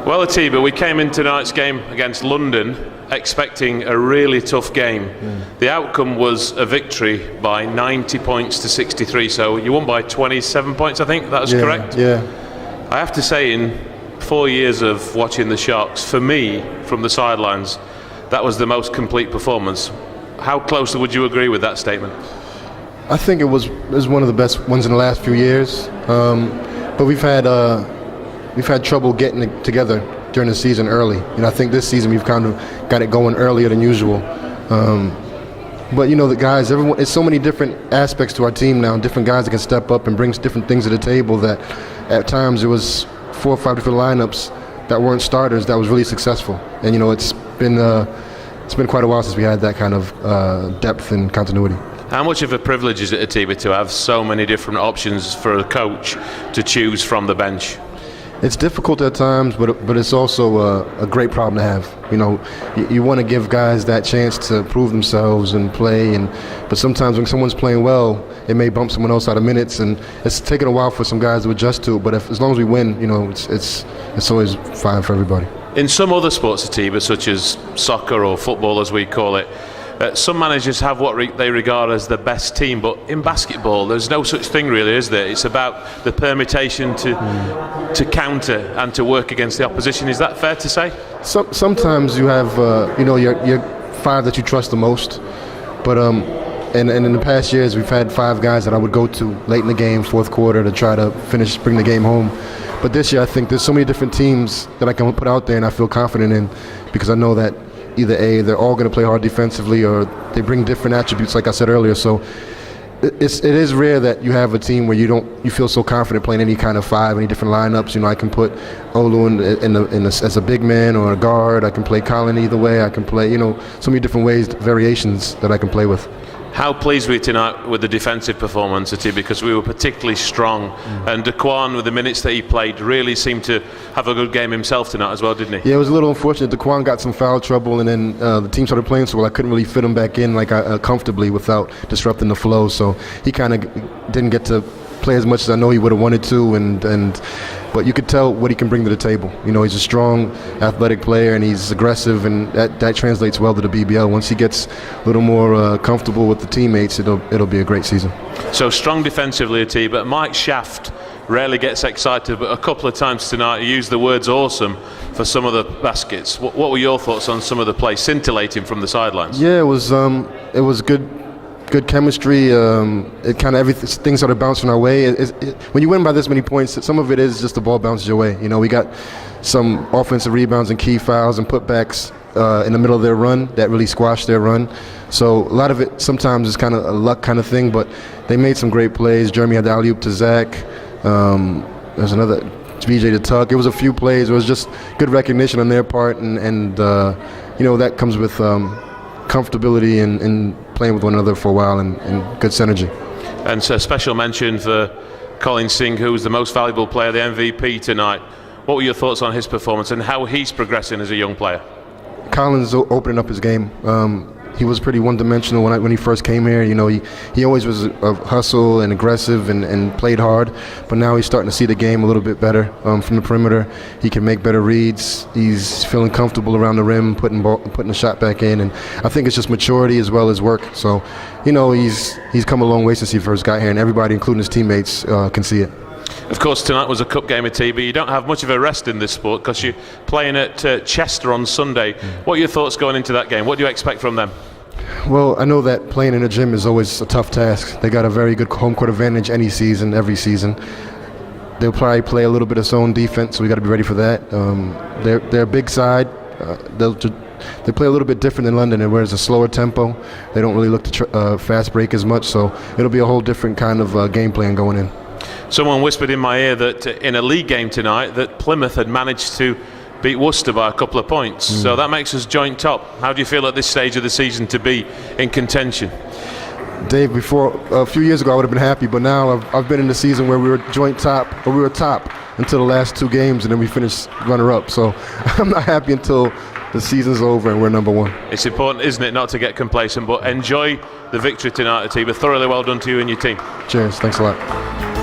Well, Atiba, we came in tonight's game against London expecting a really tough game. The outcome was a victory by 90 points to 63, so you won by 27 points, I think. That was correct? Yeah. I have to say, in 4 years of watching the Sharks, for me, from the sidelines, that was the most complete performance. How closely would you agree with that statement? I think it was one of the best ones in the last few years, but we've had trouble getting it together during the season early. I think this season we've kind of got it going earlier than usual. But the guys, everyone, it's so many different aspects to our team now, different guys that can step up and bring different things to the table, that at times there was 4 or 5 different lineups that weren't starters that was really successful. And it's been quite a while since we had that kind of depth and continuity. How much of a privilege is it, Atiba, to have so many different options for a coach to choose from the bench? It's difficult at times, but it's also a great problem to have. You want to give guys that chance to prove themselves and play, but sometimes when someone's playing well, it may bump someone else out of minutes, and it's taken a while for some guys to adjust to it. But as long as we win, it's always fine for everybody. In some other sports, Atiba, such as soccer or football as we call it, some managers have what they regard as the best team, but in basketball there's no such thing really, is there? It's about the permutation to counter and to work against the opposition. Is that fair to say? Sometimes you have your 5 that you trust the most, but and in the past years we've had 5 guys that I would go to late in the game, fourth quarter, to try to bring the game home. But this year I think there's so many different teams that I can put out there and I feel confident in, because I know that either they're all going to play hard defensively, or they bring different attributes, like I said earlier. So it is rare that you have a team where you feel so confident playing any kind of 5, any different lineups. I can put Olu as a big man or a guard. I can play Colin either way. I can play so many different ways, variations that I can play with. How pleased were you tonight with the defensive performance, because we were particularly strong, and Daquan, with the minutes that he played, really seemed to have a good game himself tonight as well, didn't he? Yeah, it was a little unfortunate. Daquan got some foul trouble, and then the team started playing so well I couldn't really fit him back in comfortably without disrupting the flow. So he kind of didn't get to play as much as I know he would have wanted to, but you could tell what he can bring to the table. He's a strong, athletic player, and he's aggressive, and that translates well to the BBL. Once he gets a little more comfortable with the teammates, it'll be a great season. So strong defensively, but Mike Shaft rarely gets excited, but a couple of times tonight he used the words "awesome" for some of the baskets. What were your thoughts on some of the play, scintillating from the sidelines? Yeah, it was good chemistry. It kind of things started bouncing our way. When you win by this many points, some of it is just the ball bounces your way. We got some offensive rebounds and key fouls and putbacks in the middle of their run that really squashed their run. So a lot of it sometimes is kind of a luck kind of thing, but they made some great plays. Jeremy had the alley-oop to Zach. There's another BJ to Tuck. It was a few plays. It was just good recognition on their part, and that comes with comfortability and playing with one another for a while, and good synergy. And so a special mention for Colin Singh, who was the most valuable player, the MVP tonight. What were your thoughts on his performance and how he's progressing as a young player? Colin's opening up his game. He was pretty one-dimensional when he first came here. He always was a hustle and aggressive and played hard, but now he's starting to see the game a little bit better from the perimeter. He can make better reads. He's feeling comfortable around the rim, putting the shot back in, and I think it's just maturity as well as work. So, he's come a long way since he first got here, and everybody, including his teammates, can see it. Of course, tonight was a cup game at TB. You don't have much of a rest in this sport because you're playing at Chester on Sunday. What are your thoughts going into that game? What do you expect from them? Well, I know that playing in a gym is always a tough task. They got a very good home court advantage every season. They'll probably play a little bit of zone defense, so we got to be ready for that. They're a big side. They play a little bit different than London, where it's a slower tempo. They don't really look to fast break as much, so it'll be a whole different kind of game plan going in. Someone whispered in my ear that in a league game tonight that Plymouth had managed to beat Worcester by a couple of points. So that makes us joint top. How do you feel at this stage of the season to be in contention? Dave, before a few years ago I would have been happy, but now I've been in the season where we were joint top, or we were top until the last 2 games, and then we finished runner-up. So I'm not happy until the season's over and we're number 1. It's important, isn't it, not to get complacent, but enjoy the victory tonight, Atiba. Thoroughly well done to you and your team. Cheers. Thanks a lot.